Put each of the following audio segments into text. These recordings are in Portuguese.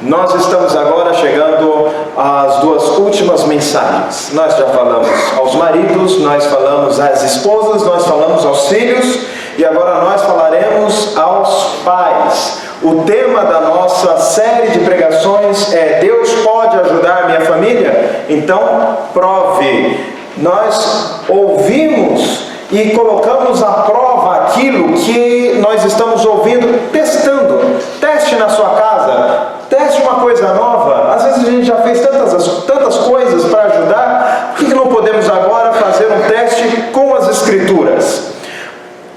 Nós estamos agora chegando às duas últimas mensagens. Nós já falamos aos maridos, nós falamos às esposas, nós falamos aos filhos e agora nós falaremos aos pais. O tema da nossa série de pregações é: Deus pode ajudar minha família? Então prove. Nós ouvimos e colocamos à prova aquilo que nós estamos ouvindo, testando. Teste na sua casa, teste uma coisa nova. Às vezes a gente já fez tantas coisas para ajudar, por que não podemos agora fazer um teste com as Escrituras?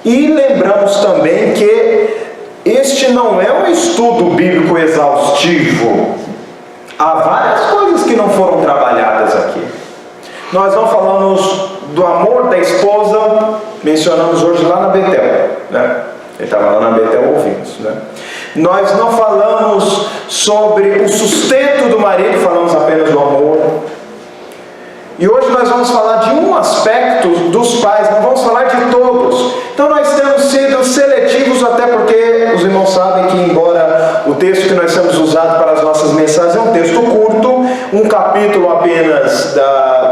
E lembramos também que este não é um estudo bíblico exaustivo. Há várias coisas que não foram trabalhadas aqui. Nós não falamos do amor da esposa, mencionamos hoje lá na Betel, né? Ele estava lá na Betel ouvindo, né? Nós não falamos sobre o sustento do marido, falamos apenas do amor. E hoje nós vamos falar de um aspecto dos pais, não vamos falar de todos. Então nós temos sido seletivos, até porque os irmãos sabem que, embora o texto que nós temos usado para as nossas mensagens é um texto curto, um capítulo apenas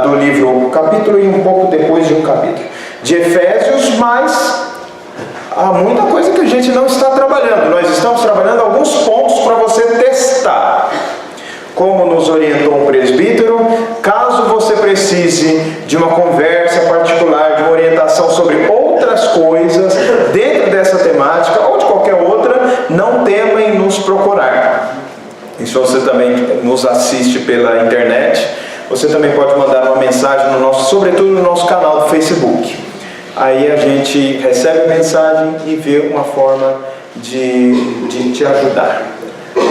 do livro, um capítulo e um pouco depois de um capítulo de Efésios, mas há muita coisa que a gente não está trabalhando. Nós estamos trabalhando alguns pontos para você testar. Como nos orientou um presbítero, caso você precise de uma conversa particular, de uma orientação sobre outras coisas dentro dessa temática ou de qualquer outra, não tema em nos procurar. E se você também nos assiste pela internet, você também pode mandar uma mensagem sobretudo no nosso canal do Facebook. Aí a gente recebe a mensagem e vê uma forma de te ajudar.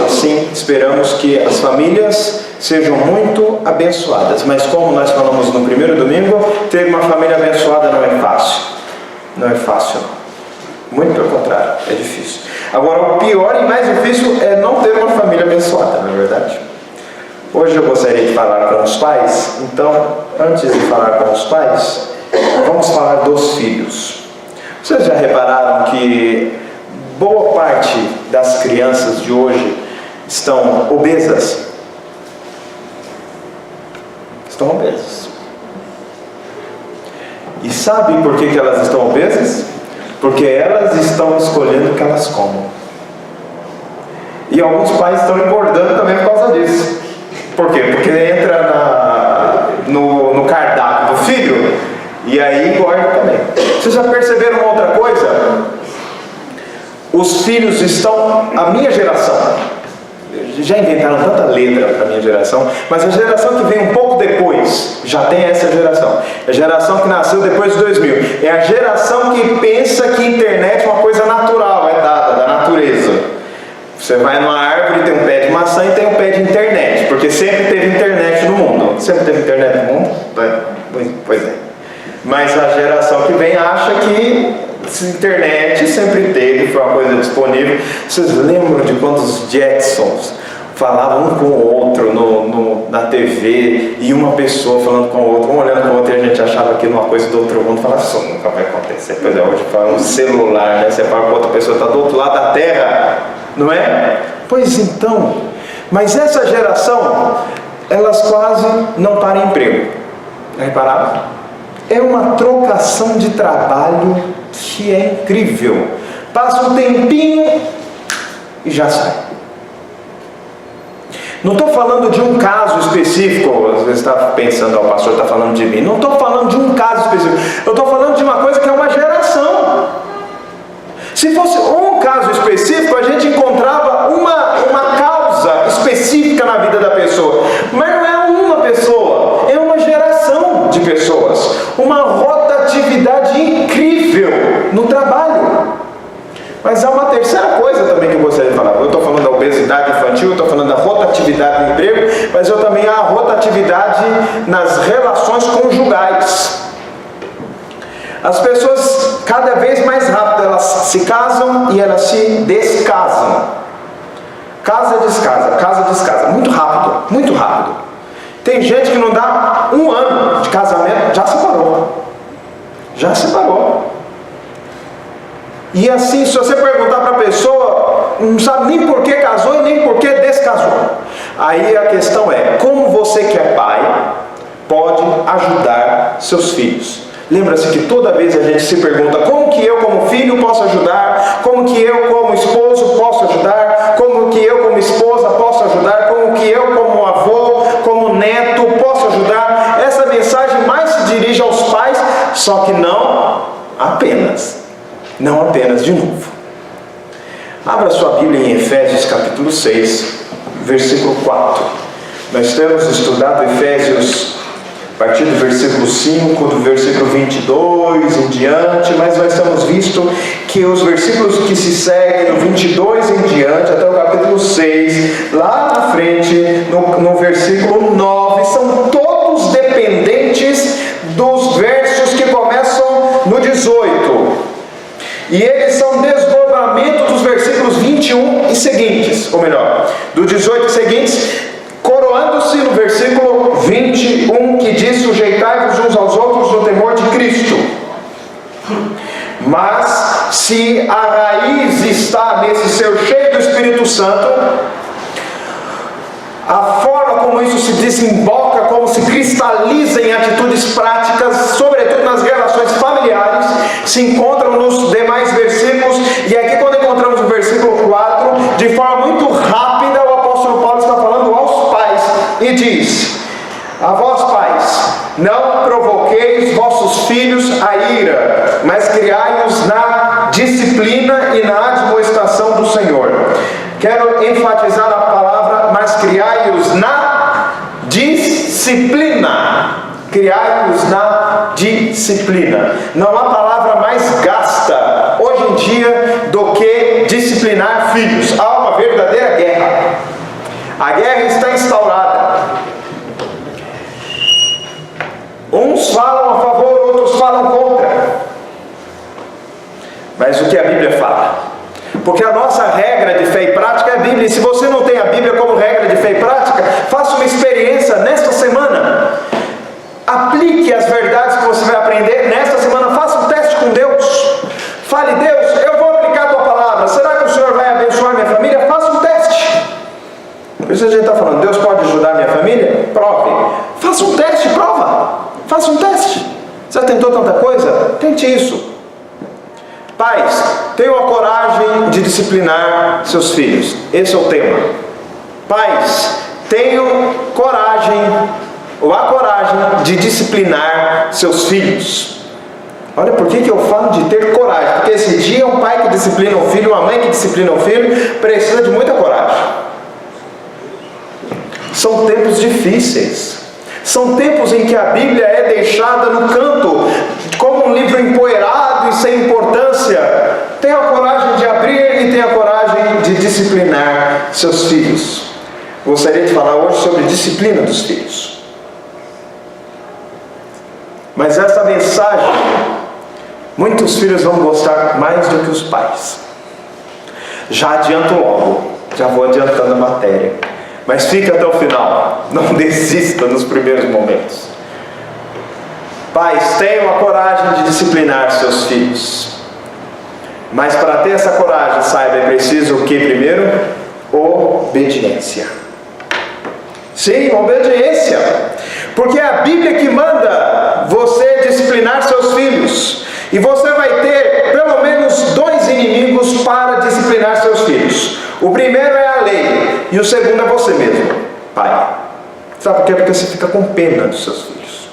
Assim, esperamos que as famílias sejam muito abençoadas. Mas como nós falamos no primeiro domingo, ter uma família abençoada não é fácil. Não é fácil, não. Muito pelo contrário, é difícil. Agora, o pior e mais difícil é não ter uma família abençoada, não é verdade? Hoje eu gostaria de falar com os pais. Então, antes de falar com os pais, vamos falar dos filhos. Vocês já repararam que boa parte das crianças de hoje estão obesas? Estão obesas. E sabe por que elas estão obesas? Porque elas estão escolhendo o que elas comem. E alguns pais estão engordando também por causa disso. Por quê? Porque entra no cardápio do filho e aí engorda também. Vocês já perceberam uma outra coisa? Os filhos estão, a minha geração, já inventaram tanta letra para a minha geração, mas a geração que vem um pouco depois, já tem essa geração. A geração que nasceu depois de 2000. É a geração que pensa que a internet é uma coisa natural, é dada, da natureza. Você vai numa árvore, tem um pé de maçã e tem um pé de internet, porque sempre teve internet no mundo. Sempre teve internet no mundo? Pois é. Mas a geração que vem acha que internet sempre teve, foi uma coisa disponível. Vocês lembram de quando os Jetsons falavam um com o outro na TV, e uma pessoa falando com o outro, um olhando com o outro, e a gente achava que uma coisa do outro mundo, falava, isso nunca vai acontecer. Pois é, hoje fala um celular, né? Você fala com outra pessoa, está do outro lado da terra, não é? Pois então, mas essa geração, elas quase não param emprego. Repararam? É uma trocação de trabalho que é incrível. Passa um tempinho e já sai. Não estou falando de um caso específico. Às vezes está pensando, o pastor está falando de mim. Não estou falando de um caso específico. Eu estou falando de uma coisa que é uma geração. Se fosse um caso específico, a gente encontrava uma causa específica na vida da pessoa. Mas não é uma pessoa, é uma geração de pessoas. Uma rotatividade incrível no trabalho. Mas há uma terceira coisa também que eu gostaria de falar. Eu estou falando da obesidade infantil, eu estou falando da rotatividade no emprego, mas eu também há a rotatividade nas relações conjugais. As pessoas, cada vez mais rápido, elas se casam e elas se descasam. Casa, descasa. Muito rápido, muito rápido. Tem gente que não dá um ano de casamento, já separou. E assim, se você perguntar para a pessoa, não sabe nem por que casou e nem por que descasou. Aí a questão é, como você que é pai pode ajudar seus filhos? Lembra-se que toda vez a gente se pergunta, como que eu como filho posso ajudar? Como que eu como esposo posso ajudar? Como que eu como esposa posso ajudar? Como que eu como avô, como neto posso ajudar? Essa mensagem mais se dirige aos pais, só que não apenas de novo. Abra sua Bíblia em Efésios capítulo 6, versículo 4. Nós temos estudado Efésios a partir do versículo 5, do versículo 22 em diante, mas nós temos visto que os versículos que se seguem, do 22 em diante, até o capítulo 6, lá na frente, no versículo 9, são todos dependentes dos versos que começam no 18. E eles são desdobramento dos versículos 21 e seguintes, ou melhor, do 18 e seguintes, coroando-se no versículo 21, que diz: sujeitai-vos uns aos outros no temor de Cristo. Mas se a raiz está nesse ser cheio do Espírito Santo, a forma como isso se desemboca, como se cristaliza em atitudes práticas, sobretudo nas relações familiares, se encontram nos demais versículos. E aqui, quando encontramos o versículo 4, de forma muito rápida, o apóstolo Paulo está falando aos pais e diz: a vós pais, não provoqueis vossos filhos a ira, mas criai-os na disciplina e na admoestação do Senhor. Quero enfatizar a palavra, mas criai-os na disciplina. Criai-os na disciplina. Não há palavra mais gasta hoje em dia do que disciplinar filhos. Há uma verdadeira guerra. A guerra está instaurada. Uns falam a favor, outros falam contra. Mas o que a Bíblia fala? Porque a nossa regra de fé e prática é a Bíblia. E se você não tem a Bíblia como regra de fé e prática, faça uma experiência nesta semana. Aplique as verdades que você vai aprender nesta semana. Faça um teste com Deus. Fale: Deus, eu vou aplicar a tua palavra. Será que o Senhor vai abençoar minha família? Faça um teste. Por isso a gente está falando, Deus pode ajudar minha família? Prove. Faça um teste, prova. Faça um teste. Você já tentou tanta coisa? Tente isso. Pais, tenham a coragem de disciplinar seus filhos. Esse é o tema. Pais, tenham coragem, ou a coragem de disciplinar seus filhos. Olha por que eu falo de ter coragem. Porque esse dia um pai que disciplina um filho, uma mãe que disciplina um filho, precisa de muita coragem. São tempos difíceis. São tempos em que a Bíblia é deixada no canto, como um livro empoeirado e sem importância. Tenha a coragem de abrir e tenha a coragem de disciplinar seus filhos. Gostaria de falar hoje sobre disciplina dos filhos. Mas essa mensagem, muitos filhos vão gostar mais do que os pais. Já adianto logo, já vou adiantando a matéria. Mas fique até o final, não desista nos primeiros momentos. Pais, tenham a coragem de disciplinar seus filhos. Mas para ter essa coragem, saiba, é preciso o que primeiro? Obediência. Sim, obediência. Porque é a Bíblia que manda você disciplinar seus filhos. E você vai ter pelo menos 2 inimigos para disciplinar seus filhos. O primeiro é a lei, e o segundo é você mesmo, pai. Sabe por quê? Porque você fica com pena dos seus filhos.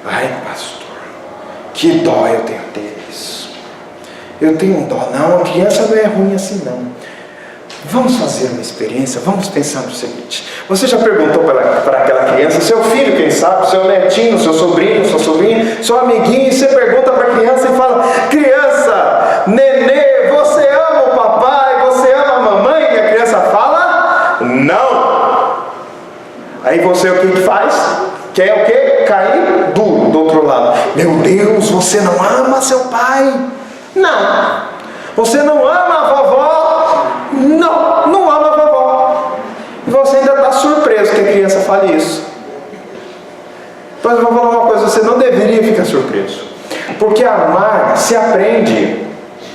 Ai, pastor, que dó eu tenho deles. Eu tenho um dó. Não, a criança não é ruim assim não. Vamos fazer uma experiência, vamos pensar no seguinte. Você já perguntou para aquela criança, seu filho, quem sabe, seu netinho, seu sobrinho, sua sobrinha, seu amiguinho, e você pergunta para a criança e fala: criança, nenê, você ama o papai, você ama a mamãe? E a criança fala: não. Aí você o que faz? Quer o quê? Cair duro do outro lado. Meu Deus, você não ama seu pai? Não. Você não ama a vovó? Não, não ama a vovó. E você ainda está surpreso que a criança fale isso. Mas eu vou falar uma coisa, você não deveria ficar surpreso. Porque amar se aprende.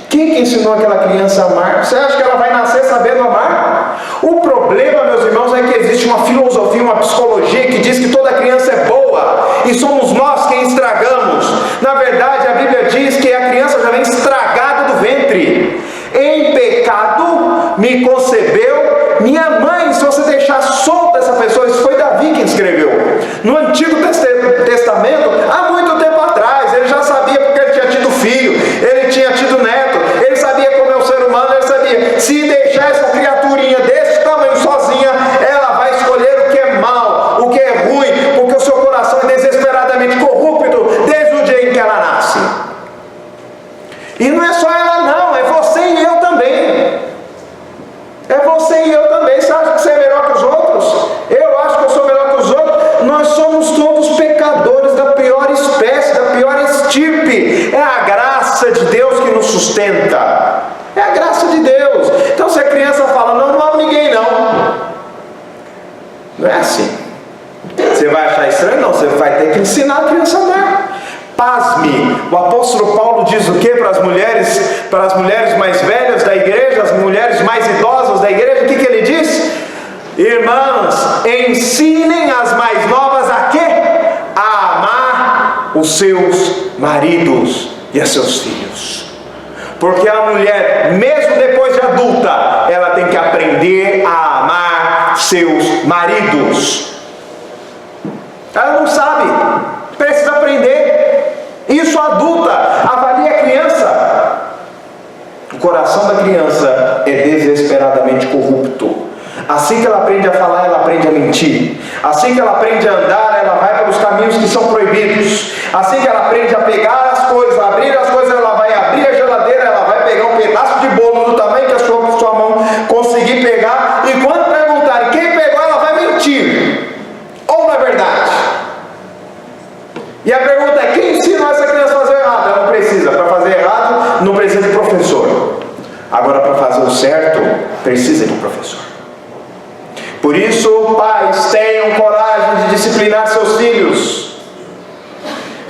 Quem que ensinou aquela criança a amar? Você acha que ela vai nascer sabendo amar? O problema, meus irmãos, é que existe existe uma filosofia, uma psicologia que diz que toda criança é boa e somos nós quem estragamos. Na verdade, a Bíblia diz que a criança já vem estragada do ventre. Em pecado me concebeu minha mãe. Se você deixar solta essa pessoa, isso foi Davi quem escreveu. No Antigo Testamento, há muito tempo atrás, ele já sabia porque ele tinha tido filho, ele tinha tido neto, ele sabia como é o ser humano, ele sabia, se deixar essa criaturinha desse tamanho sozinha, ela vai escolher o que é mal, o que é ruim, porque o seu coração é desesperadamente corrupto desde o dia em que ela nasce. E não é só ela não, é você e eu também. É você e eu também. Você acha que você é melhor que os outros? Eu acho que eu sou melhor que os outros. Nós somos todos pecadores da pior espécie, da pior estirpe. É a graça de Deus que nos sustenta. É a graça de Deus. Então se a criança fala, não amo ninguém não. Não é assim. Você vai achar estranho? Não, você vai ter que ensinar a criança a amar. Pasme, o apóstolo Paulo diz o que para as mulheres mais velhas da igreja, as mulheres mais idosas da igreja? O que ele diz? Irmãs, ensinem as mais novas a quê? A amar os seus maridos e a seus filhos. Porque a mulher, mesmo depois de adulta, ela tem que aprender a amar seus maridos. Ela não sabe, precisa aprender. Isso adulta, avalie a criança. O coração da criança é desesperadamente corrupto. Assim que ela aprende a falar, ela aprende a mentir. Assim que ela aprende a andar, ela vai pelos caminhos que são proibidos. Assim que ela aprende a pegar as coisas, a abrir as coisas, ela vai abrir a geladeira, ela vai pegar um pedaço de bolo do tamanho que a sua mão conseguir pegar. E quando perguntarem quem pegou, ela vai mentir. Ou na verdade. E a pergunta é, quem ensinou essa criança a fazer errado? Ela não precisa. Para fazer errado, não precisa de professor. Agora, para fazer o certo, precisa de professor. Por isso, pais, tenham coragem de disciplinar seus filhos.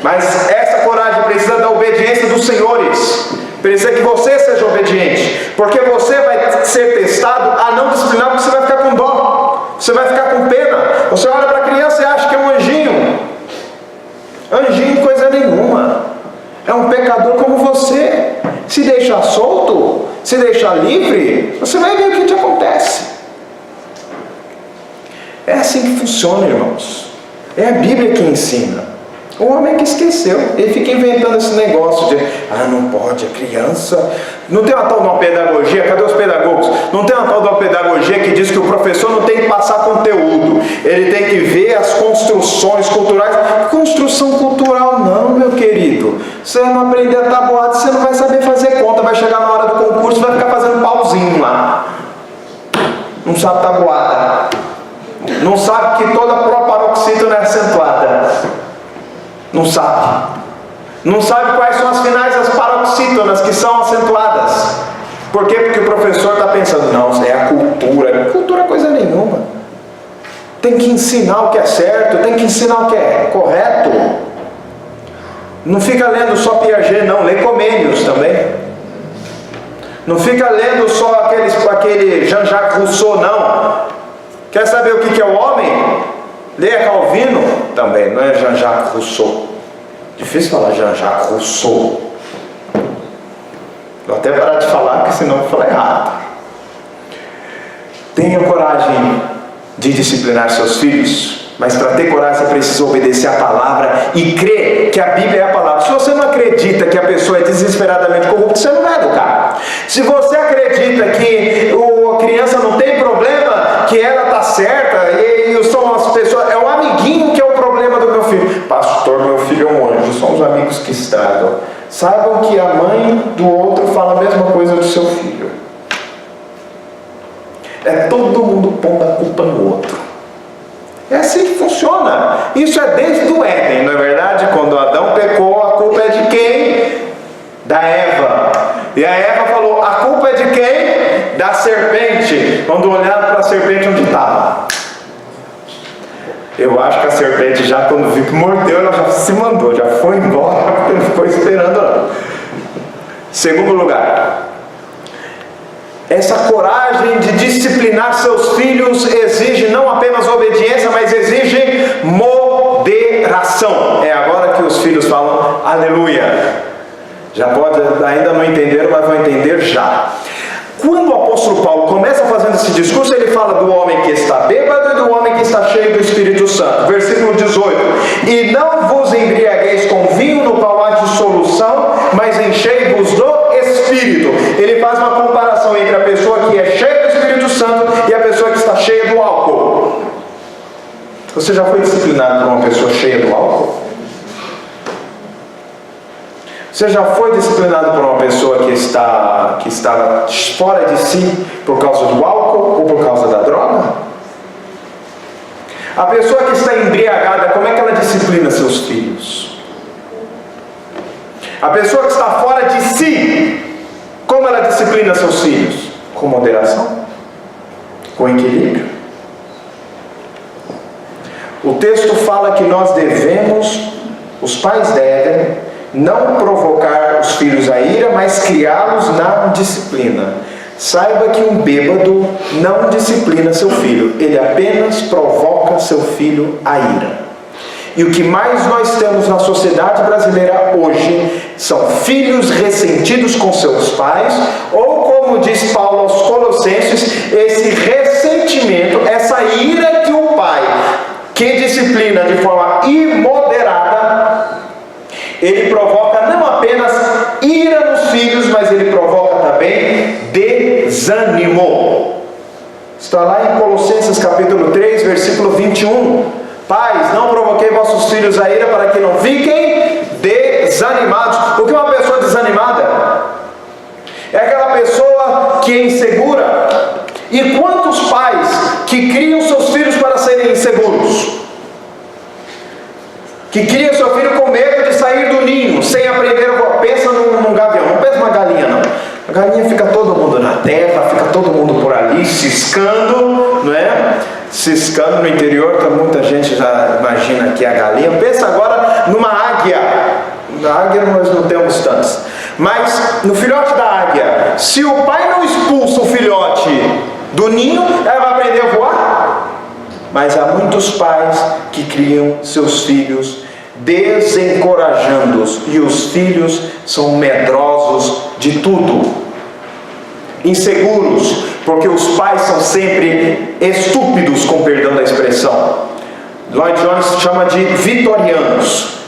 Mas essa coragem precisa da obediência dos senhores. Precisa que você seja obediente. Porque você vai ser testado a não disciplinar, porque você vai ficar com dó. Você vai ficar com pena. Você olha para a criança e acha que é um anjinho. Anjinho coisa nenhuma. É um pecador como você. Se deixar solto, se deixar livre, você vai ver o que te acontece. É assim que funciona, irmãos. É a Bíblia que ensina. O homem é que esqueceu. Ele fica inventando esse negócio de não pode, a criança. Não tem uma tal de uma pedagogia, cadê os pedagogos? Não tem uma tal de uma pedagogia que diz que o professor não tem que passar conteúdo. Ele tem que ver as construções culturais. Construção cultural não, meu querido. Se você não aprender a tabuada, você não vai saber fazer conta. Vai chegar na hora do concurso e vai ficar fazendo pauzinho lá. Não sabe tabuada. Não sabe que toda proparoxítona é acentuada. Não sabe. Não sabe quais são as finais das paroxítonas que são acentuadas. Por quê? Porque o professor está pensando, não, é a cultura. Cultura é coisa nenhuma. Tem que ensinar o que é certo, tem que ensinar o que é correto. Não fica lendo só Piaget, não. Lê Comênios também. Não fica lendo só aquele Jean-Jacques Rousseau, não. Quer saber o que é o homem? Leia Calvino também, não é Jean-Jacques Rousseau. Difícil falar Jean-Jacques Rousseau. Vou até parar de falar, porque senão eu vou falar errado. Tenha coragem de disciplinar seus filhos, mas para ter coragem você precisa obedecer a palavra e crer que a Bíblia é a palavra. Se você não acredita que a pessoa é desesperadamente corrupta, você não vai educar. Se você acredita que a criança não tem problema, que ela está certa, e são as pessoas, é o amiguinho que é o problema do meu filho. Pastor, meu filho é um anjo, são os amigos que estragam. Saibam que a mãe do outro fala a mesma coisa do seu filho. É todo mundo pondo a culpa no outro. É assim que funciona. Isso é desde o Éden, não é verdade? Quando Adão pecou, a culpa é de quem? Da Eva. E a Eva falou, a culpa é de quem? Da serpente. Quando olharam para a serpente, onde estava? Eu acho que a serpente já, quando viu que mordeu, ela já se mandou, já foi embora, porque não ficou esperando não. Segundo lugar, essa coragem de disciplinar seus filhos exige não apenas Aleluia! Já pode, ainda não entenderam, mas vão entender já. Quando o apóstolo Paulo começa fazendo esse discurso, ele fala do homem que está bêbado e do homem que está cheio do Espírito Santo. Versículo 18: e não vos embriagueis com vinho no qual há dissolução, mas enchei-vos do Espírito. Ele faz uma comparação entre a pessoa que é cheia do Espírito Santo e a pessoa que está cheia do álcool. Você já foi disciplinado por uma pessoa cheia do álcool? Você já foi disciplinado por uma pessoa que está fora de si por causa do álcool ou por causa da droga? A pessoa que está embriagada, como é que ela disciplina seus filhos? A pessoa que está fora de si, como ela disciplina seus filhos? Com moderação? Com equilíbrio? O texto fala que nós devemos, os pais devem, não provocar os filhos à ira, mas criá-los na disciplina. Saiba que um bêbado não disciplina seu filho, ele apenas provoca seu filho à ira. E o que mais nós temos na sociedade brasileira hoje são filhos ressentidos com seus pais, ou como diz Paulo aos Colossenses, esse ressentimento, essa ira que o pai, que disciplina de forma imoderada, ele provoca não apenas ira nos filhos, mas ele provoca também desânimo. Está lá em Colossenses capítulo 3, versículo 21. Pais, não provoquei vossos filhos a ira para que não fiquem desanimados. O que é uma pessoa desanimada? É aquela pessoa que é insegura. E quantos pais que criam seus filhos para serem inseguros? Que cria seu filho com medo de sair do ninho, sem aprender a voar. Pensa num gavião, não pensa numa galinha não. A galinha fica todo mundo na terra, fica todo mundo por ali, ciscando, não é? Ciscando no interior, que muita gente já imagina que é a galinha. Pensa agora numa águia. Na águia nós não temos tantas. Mas no filhote da águia, se o pai não expulsa o filhote do ninho, ela vai aprender a voar? Mas há muitos pais que criam seus filhos desencorajando-os, e os filhos são medrosos de tudo, inseguros, porque os pais são sempre estúpidos, com perdão da expressão. Lloyd Jones chama de vitorianos.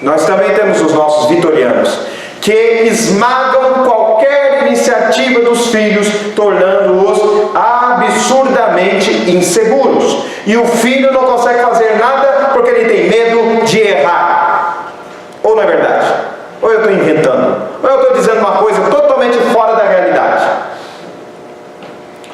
Nós também temos os nossos vitorianos, que esmagam qualquer iniciativa dos filhos, tornando-os absurdamente inseguros. E o filho não consegue fazer nada porque ele tem medo de errar. Ou não é verdade? Ou eu estou inventando? Ou eu estou dizendo uma coisa totalmente fora da realidade?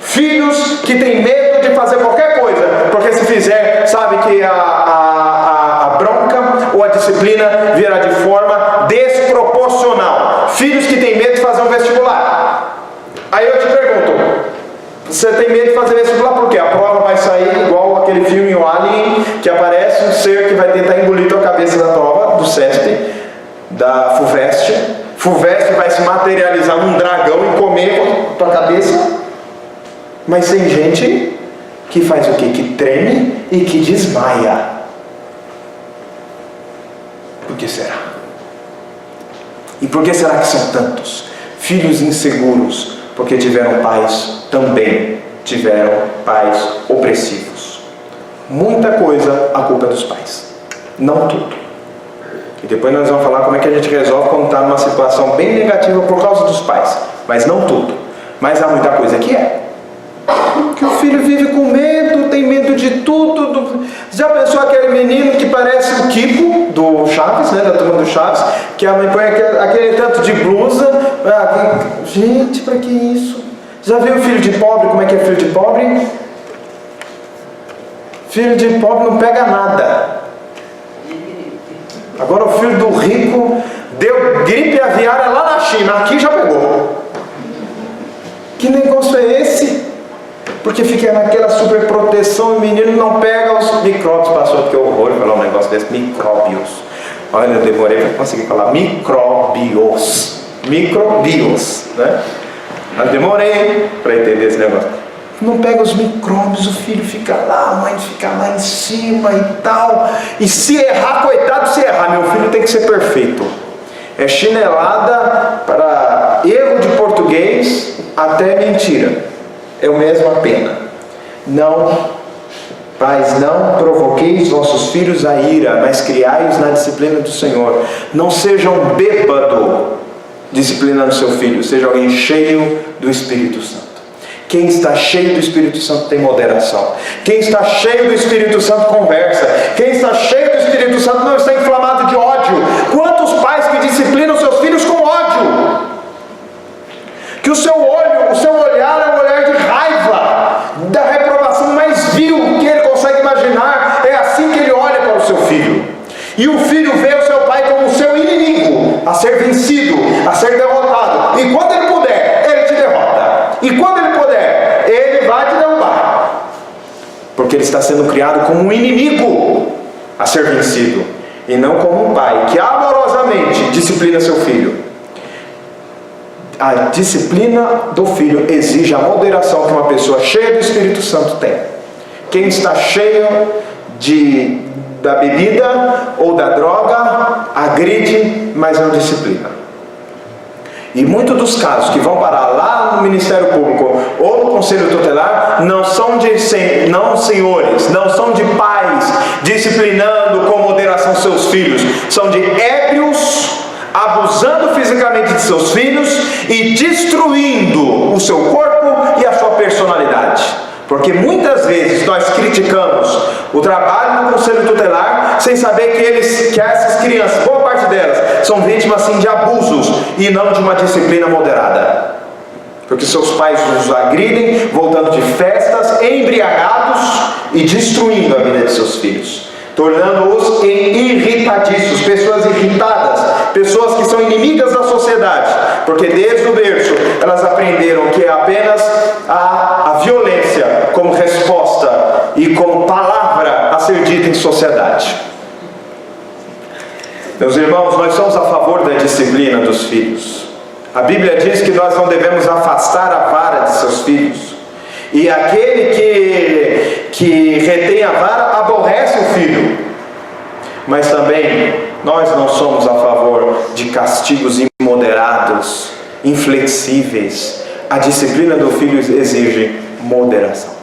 Filhos que têm medo de fazer qualquer coisa, porque se fizer, sabe que a bronca ou a disciplina virá de forma desproporcional. Filhos que têm medo de fazer um vestibular. Aí eu te pergunto, você tem medo de fazer vestibular por quê? A prova vai sair igual aquele filme O Alien, que aparece um ser que vai tentar engolir tua cabeça da prova, do CESP, da FUVEST. FUVEST vai se materializar num dragão e comer tua cabeça. Mas tem gente que faz o quê? Que treme e que desmaia. Por que será? E por que será que são tantos? Filhos inseguros, porque tiveram pais também, tiveram pais opressivos. Muita coisa a culpa é dos pais, não tudo. E depois nós vamos falar como é que a gente resolve quando está numa situação bem negativa por causa dos pais, mas não tudo. Mas há muita coisa que é. Que o filho vive com medo, tem medo de tudo. Já pensou aquele menino que parece o Kiko do Chaves, né, da turma do Chaves, que a mãe põe aquele tanto de blusa? Gente, para que isso? Já viu o filho de pobre? Como é que é filho de pobre? Filho de pobre não pega nada. Agora o filho do rico deu gripe aviária lá na China, aqui já pegou. Que negócio é esse? Porque fica naquela super proteção e o menino não pega os micróbios. Passou, que horror falar um negócio desse, micróbios. Olha, eu demorei para conseguir falar micróbios. Micróbios, né? Mas demorei para entender esse negócio. não pega os micróbios, o filho fica lá, a mãe fica lá em cima e tal. E se errar, coitado, se errar, meu filho tem que ser perfeito. É chinelada para erro de português até mentira. É a mesma pena. Não, pais, não provoqueis vossos filhos a ira, mas criai-os na disciplina do Senhor. Não seja um bêbado disciplinando seu filho, seja alguém cheio do Espírito Santo. Quem está cheio do Espírito Santo tem moderação. Quem está cheio do Espírito Santo conversa. Quem está cheio do Espírito Santo não está inflamado de ódio. Quantos pais que disciplinam seus filhos com ódio? Que o seu olhar é um olhar de raiva, da reprovação mais vil que ele consegue imaginar. É assim que ele olha para o seu filho. E o filho vê o seu pai como o seu inimigo, a ser vencido, a ser derrotado. E quando ele puder, ele te derrota. E quando ele puder, ele vai te derrubar. Porque ele está sendo criado como um inimigo a ser vencido, e não como um pai que amorosamente disciplina seu filho. A disciplina do filho exige a moderação que uma pessoa cheia do Espírito Santo tem. Quem está cheio da bebida ou da droga agride, mas não disciplina. E muitos dos casos que vão parar lá no Ministério Público ou no Conselho Tutelar não são senhores, não são de pais disciplinando com moderação seus filhos, são de ébrios abusando fisicamente de seus filhos e destruindo o seu corpo e a sua personalidade. Porque muitas vezes nós criticamos o trabalho do Conselho Tutelar sem saber que essas crianças, boa parte delas, são vítimas sim de abusos e não de uma disciplina moderada. Porque seus pais os agridem, voltando de festas, embriagados e destruindo a vida de seus filhos, tornando-os irritadiços, pessoas irritadas, pessoas que são inimigas da sociedade, porque desde o berço elas aprenderam que é apenas a violência como resposta e como palavra a ser dita em sociedade. Meus irmãos, nós somos a favor da disciplina dos filhos. A Bíblia diz que nós não devemos afastar a vara de seus filhos. E aquele que retém a vara aborrece o filho. Mas também nós não somos a favor de castigos imoderados, inflexíveis. A disciplina do filho exige moderação.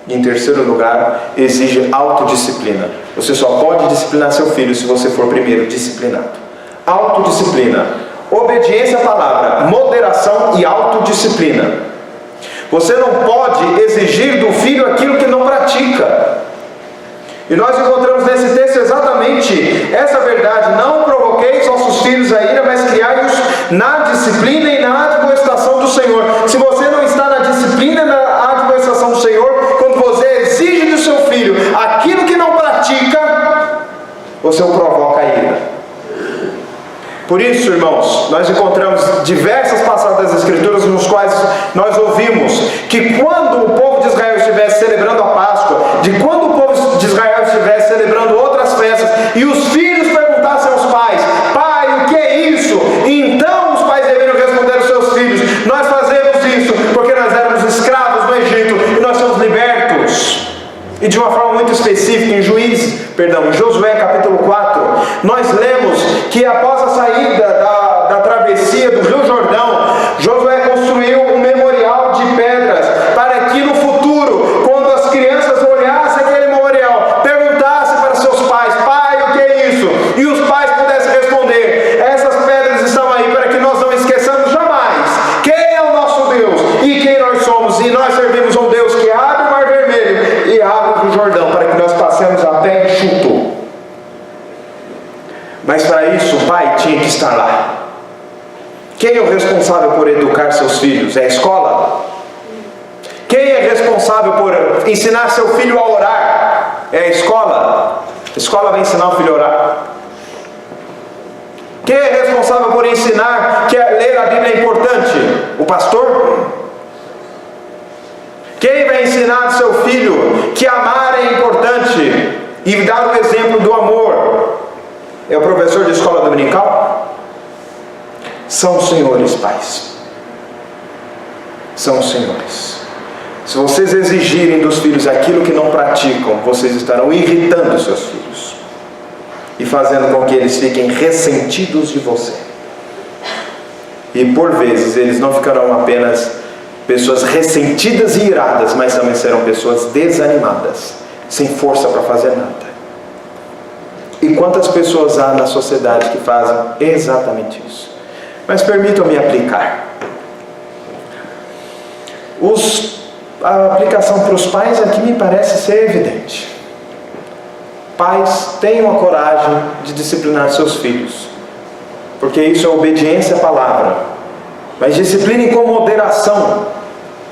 Em terceiro lugar, exige autodisciplina. Você só pode disciplinar seu filho se você for primeiro disciplinado. Autodisciplina, obediência à palavra, moderação e autodisciplina. Você não pode exigir do filho aquilo que não pratica. E nós encontramos nesse texto exatamente essa verdade. Não provoqueis vossos filhos a ira, mas criai-os na disciplina e na admoestação do Senhor. Se você não está na disciplina e na admoestação do Senhor, quando você exige do seu filho aquilo que não pratica, você o provoca a ira. Por isso, irmãos, nós encontramos diversas passagens das Escrituras nos quais nós ouvimos que quando o povo de Israel estivesse celebrando a Páscoa, de quando o povo de Israel estivesse celebrando outras festas, e os filhos perguntassem aos pais: pai, o que é isso? E então os pais deveriam responder aos seus filhos: nós fazemos isso porque nós éramos escravos no Egito e nós somos libertos. E de uma forma muito específica, em Josué capítulo 4, nós lemos que após a saída da travessia do Rio Jordão, Josué construiu um memorial de pedras para que no futuro, quando as crianças olhassem aquele memorial, perguntassem para seus pais: pai, o que é isso? E os pais pudessem responder: essas pedras estão aí para que nós não esqueçamos jamais quem é o nosso Deus e quem nós somos. E nós servimos um Deus que abre o Mar Vermelho e abre o Rio Jordão para que nós passemos a pé enxuto. Mas para isso o pai tinha que estar lá. Quem é o responsável por educar seus filhos? É a escola? Quem é responsável por ensinar seu filho a orar? É a escola? A escola vai ensinar o filho a orar. Quem é responsável por ensinar que ler a Bíblia é importante? O pastor? Quem vai ensinar ao seu filho que amar é importante e dar o exemplo do amor? É o professor de escola dominical? São os senhores pais. São os senhores. Se vocês exigirem dos filhos aquilo que não praticam, vocês estarão irritando seus filhos e fazendo com que eles fiquem ressentidos de você. E por vezes eles não ficarão apenas pessoas ressentidas e iradas, mas também serão pessoas desanimadas, sem força para fazer nada. E quantas pessoas há na sociedade que fazem exatamente isso? Mas permitam-me aplicar. A aplicação para os pais aqui me parece ser evidente. Pais, tenham a coragem de disciplinar seus filhos, porque isso é obediência à palavra. Mas disciplinem com moderação,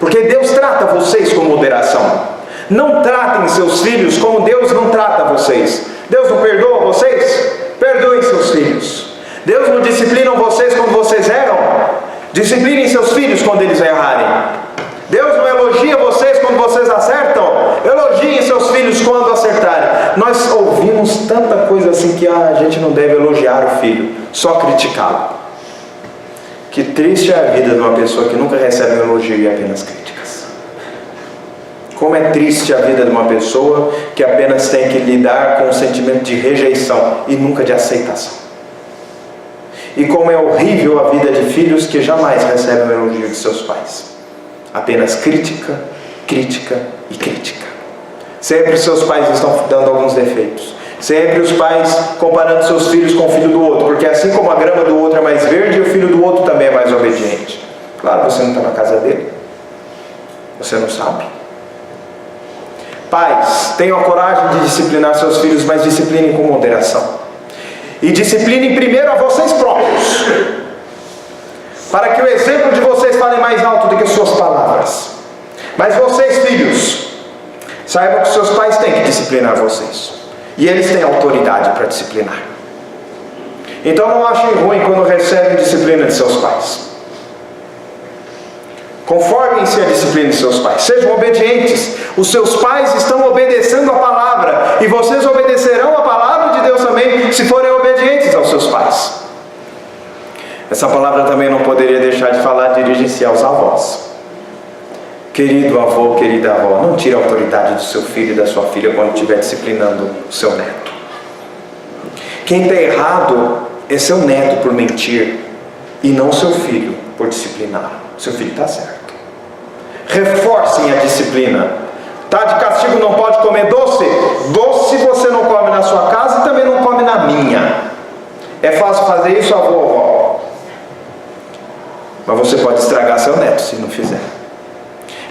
porque Deus trata vocês com moderação. Não tratem seus filhos como Deus não trata vocês. Deus não perdoa vocês? Perdoem seus filhos. Deus não disciplina vocês quando vocês erram? Disciplinem seus filhos quando eles errarem. Deus não elogia vocês quando vocês acertam? Elogiem seus filhos quando acertarem. Nós ouvimos tanta coisa assim que a gente não deve elogiar o filho, só criticá-lo. Que triste é a vida de uma pessoa que nunca recebe um elogio e apenas críticas. Como é triste a vida de uma pessoa que apenas tem que lidar com o sentimento de rejeição e nunca de aceitação. E como é horrível a vida de filhos que jamais recebem o elogio de seus pais. Apenas crítica, crítica e crítica. Sempre seus pais estão dando alguns defeitos. Sempre os pais comparando seus filhos com o filho do outro, porque assim como a grama do outro é mais verde, o filho do outro também é mais obediente. Claro, você não está na casa dele. Você não sabe. Pais, tenham a coragem de disciplinar seus filhos, mas disciplinem com moderação. E disciplinem primeiro a vocês próprios, para que o exemplo de vocês fale mais alto do que suas palavras. Mas vocês, filhos, saibam que seus pais têm que disciplinar vocês, e eles têm autoridade para disciplinar. Então não achem ruim quando recebem disciplina de seus pais. Conformem-se à disciplina de seus pais. Sejam obedientes. Os seus pais estão obedecendo a palavra, e vocês obedecerão a palavra de Deus também, se forem obedientes aos seus pais. Essa palavra também não poderia deixar de falar, dirigir-se aos avós. Querido avô, querida avó, não tire a autoridade do seu filho e da sua filha quando estiver disciplinando o seu neto. Quem está errado é seu neto por mentir, e não seu filho por disciplinar. Seu filho está certo. Reforcem a disciplina. Tá de castigo, não pode comer doce? Doce você não come na sua casa e também não come na minha. É fácil fazer isso, avô, avó? Mas você pode estragar seu neto se não fizer.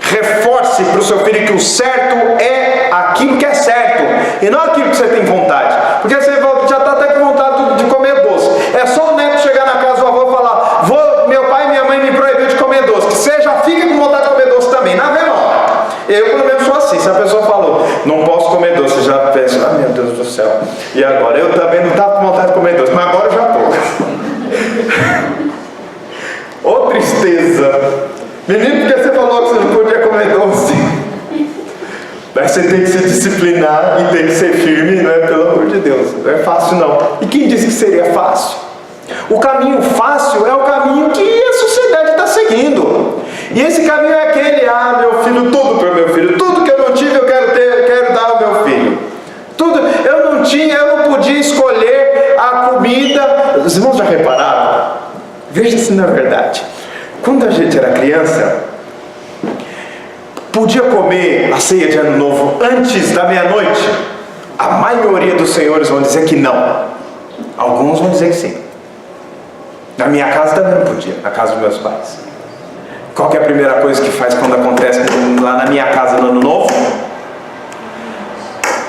Reforce para o seu filho que o certo é aquilo que é certo, e não aquilo que você tem vontade. Porque você já está até com vontade de comer doce. É só o neto chegar na casa do avô e falar: meu pai e minha mãe me proibiu de comer doce. Que você já fica com vontade de comer doce também, na mesma hora. Eu pelo menos sou assim. Se a pessoa falou, não posso comer doce, eu já penso, ah meu Deus do céu, e agora? Eu também não estava com vontade de comer doce, mas agora eu já estou. Ô tristeza. Menino, porque você falou que você não podia comer doce? Mas você tem que se disciplinar e tem que ser firme, não é? Pelo amor de Deus, não é fácil não. E quem disse que seria fácil? O caminho fácil é o caminho que a sociedade está seguindo. E esse caminho é aquele: meu filho, tudo para o meu filho, tudo que eu não tive eu quero ter, eu quero dar ao meu filho. Tudo, eu não podia escolher a comida. Os irmãos já repararam? Veja se não é verdade. Quando a gente era criança, podia comer a ceia de ano novo antes da meia-noite? A maioria dos senhores vão dizer que não. Alguns vão dizer que sim. Na minha casa também não podia, na casa dos meus pais. Qual que é a primeira coisa que faz quando acontece lá na minha casa no ano novo?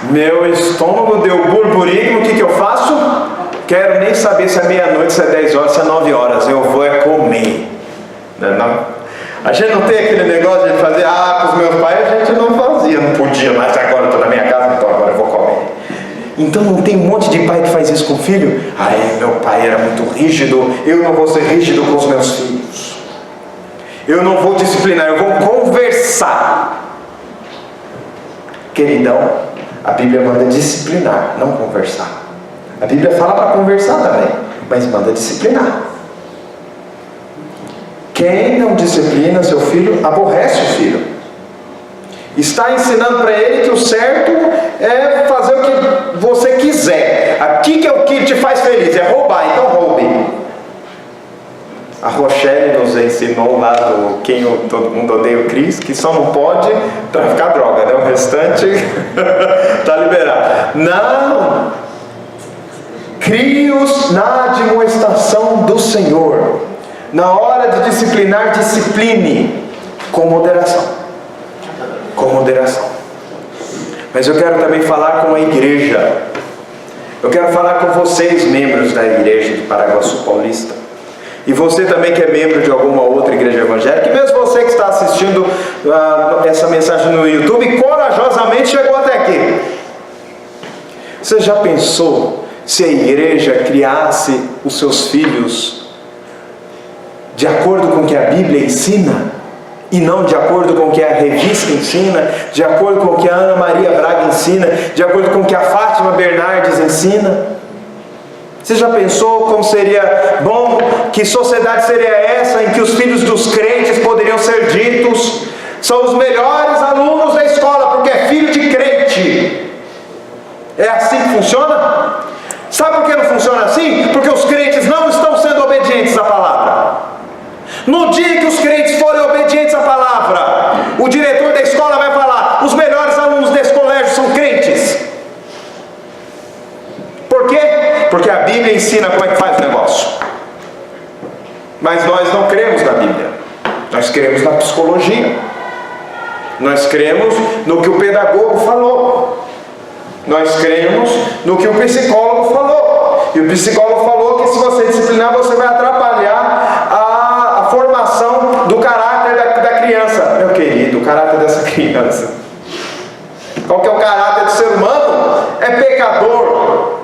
Meu estômago deu burburinho, o que eu faço? Quero nem saber se é meia-noite, se é 10 horas, se é 9 horas, eu vou comer. Não. A gente não tem aquele negócio de fazer, com os meus pais a gente não fazia, não podia, mas agora eu estou na minha casa, então agora eu vou comer. Então não tem um monte de pai que faz isso com o filho? Meu pai era muito rígido, eu não vou ser rígido com os meus filhos. Eu não vou disciplinar, eu vou conversar. Queridão, a Bíblia manda disciplinar, não conversar. A Bíblia fala para conversar também, mas manda disciplinar. Quem não disciplina seu filho, aborrece o filho. Está ensinando para ele que o certo é fazer o que você quiser. Aqui que é o que te faz feliz, é roubar, então roube. A Rochelle nos ensinou lá do Todo Mundo Odeia o Cris, que só não pode traficar droga, né? O restante está liberado. Não! Crie-os na admoestação do Senhor. Na hora de disciplinar, discipline com moderação. Com moderação. Mas eu quero também falar com a igreja. Eu quero falar com vocês, membros da igreja de Paraguaçu Paulista. E você também que é membro de alguma outra igreja evangélica, e mesmo você que está assistindo essa mensagem no YouTube, corajosamente chegou até aqui. Você já pensou se a igreja criasse os seus filhos de acordo com o que a Bíblia ensina, e não de acordo com o que a revista ensina, de acordo com o que a Ana Maria Braga ensina, de acordo com o que a Fátima Bernardes ensina? Você já pensou como seria bom, que sociedade seria essa em que os filhos dos crentes poderiam ser ditos são os melhores alunos da escola, porque é filho de crente? É assim que funciona? Sabe por que não funciona assim? Porque os crentes não estão sendo obedientes à palavra. No dia que os crentes forem obedientes à palavra, o diretor da escola vai falar: os melhores alunos desse colégio são crentes. Por quê? Porque a Bíblia ensina como é que faz o negócio. Mas nós não cremos na Bíblia. Nós cremos na psicologia. Nós cremos no que o pedagogo falou. Nós cremos no que o psicólogo falou. E o psicólogo falou que se você disciplinar, você vai atrapalhar a formação do caráter da criança. Meu querido, o caráter dessa criança. Qual que é o caráter do ser humano? É pecador.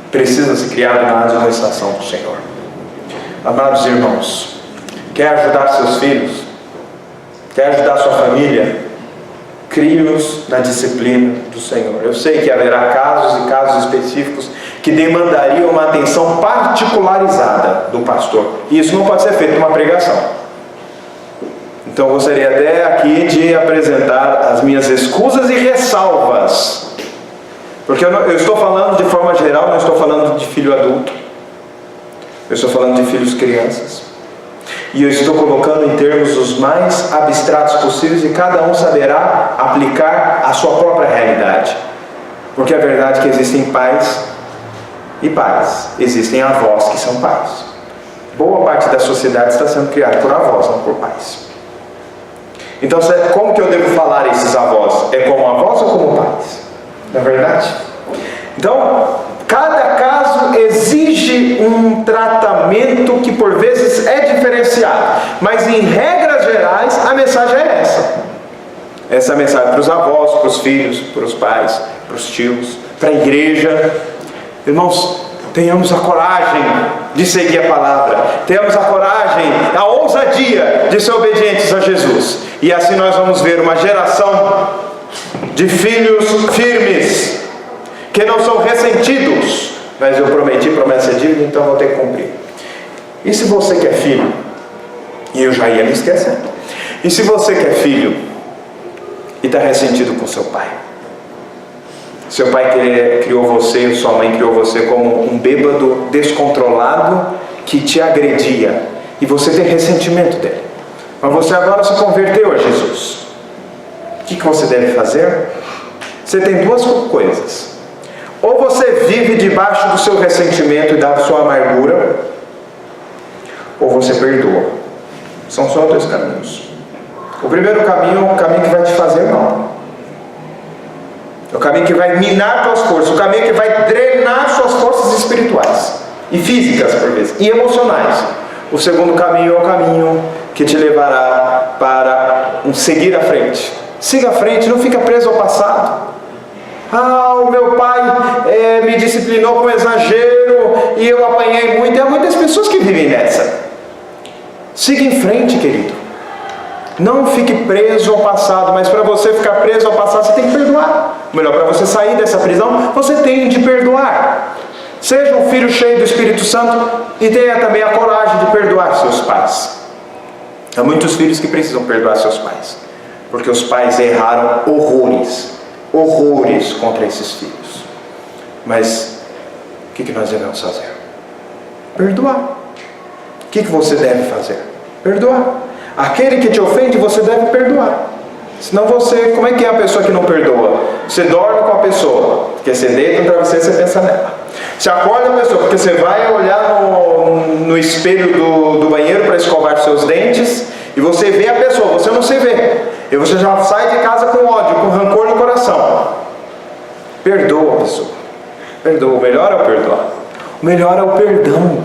Precisa ser criado na admoestação do Senhor. Amados irmãos, quer ajudar seus filhos? Quer ajudar sua família? Crie-os na disciplina do Senhor. Eu sei que haverá casos e casos específicos que demandariam uma atenção particularizada do pastor. E isso não pode ser feito numa pregação. Então eu gostaria até aqui de apresentar as minhas escusas e ressalvas. Porque eu estou falando de forma geral, não estou falando de filho adulto. Eu estou falando de filhos crianças. E eu estou colocando em termos os mais abstratos possíveis, e cada um saberá aplicar a sua própria realidade. Porque é verdade que existem pais e pais. Existem avós que são pais. Boa parte da sociedade está sendo criada por avós, não por pais. Então, como que eu devo falar a esses avós? É como avós ou como pais? Não é verdade? Então, cada caso exige um tratamento que por vezes é diferenciado, mas em regras gerais a mensagem é essa. Essa é a mensagem para os avós, para os filhos, para os pais, para os tios, para a igreja. Irmãos, tenhamos a coragem de seguir a palavra, tenhamos a coragem, a ousadia de ser obedientes a Jesus, e assim nós vamos ver uma geração de filhos firmes, que não são ressentidos. Mas eu prometi, promessa é dívida, então vou ter que cumprir. E se você que é filho, e eu já ia me esquecendo, e se você que é filho e está ressentido com seu pai, seu pai criou você, sua mãe criou você como um bêbado descontrolado que te agredia, e você tem ressentimento dele, mas você agora se converteu a Jesus, o que você deve fazer? Você tem duas coisas: ou você vive debaixo do seu ressentimento e da sua amargura, ou você perdoa. São só dois caminhos. O primeiro caminho é o caminho que vai te fazer mal, é o caminho que vai minar suas forças, o caminho que vai drenar suas forças espirituais e físicas, por vezes, e emocionais. O segundo caminho é o caminho que te levará para um seguir à frente. Siga à frente, não fica preso ao passado. O meu pai me disciplinou com exagero e eu apanhei muito. E há muitas pessoas que vivem nessa. Siga em frente, querido. Não fique preso ao passado, mas para você ficar preso ao passado, você tem que perdoar. Melhor, para você sair dessa prisão, você tem de perdoar. Seja um filho cheio do Espírito Santo e tenha também a coragem de perdoar seus pais. Há muitos filhos que precisam perdoar seus pais. porque os pais erraram horrores contra esses filhos. Mas o que nós devemos fazer? Perdoar. O que você deve fazer? Perdoar. Aquele que te ofende, você deve perdoar. Senão você, como é que é a pessoa que não perdoa? Você dorme com a pessoa, porque você deita no travesseiro e você pensa nela. Você acorda a pessoa, porque você vai olhar no espelho do banheiro para escovar seus dentes, e você vê a pessoa, você não se vê. E você já sai de casa com ódio, com rancor no coração. Perdoa a pessoa. Perdoa. O melhor é o perdoar. O melhor é o perdão.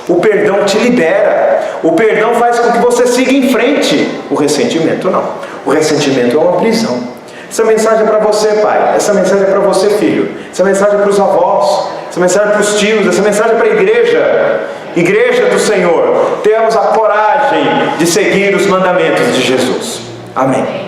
O perdão te libera. O perdão faz com que você siga em frente. O ressentimento não. O ressentimento é uma prisão. Essa mensagem é para você, pai. Essa mensagem é para você, filho. Essa mensagem é para os avós. Essa mensagem é para os tios. Essa mensagem é para a igreja. Igreja do Senhor. Temos a coragem de seguir os mandamentos de Jesus. Amém.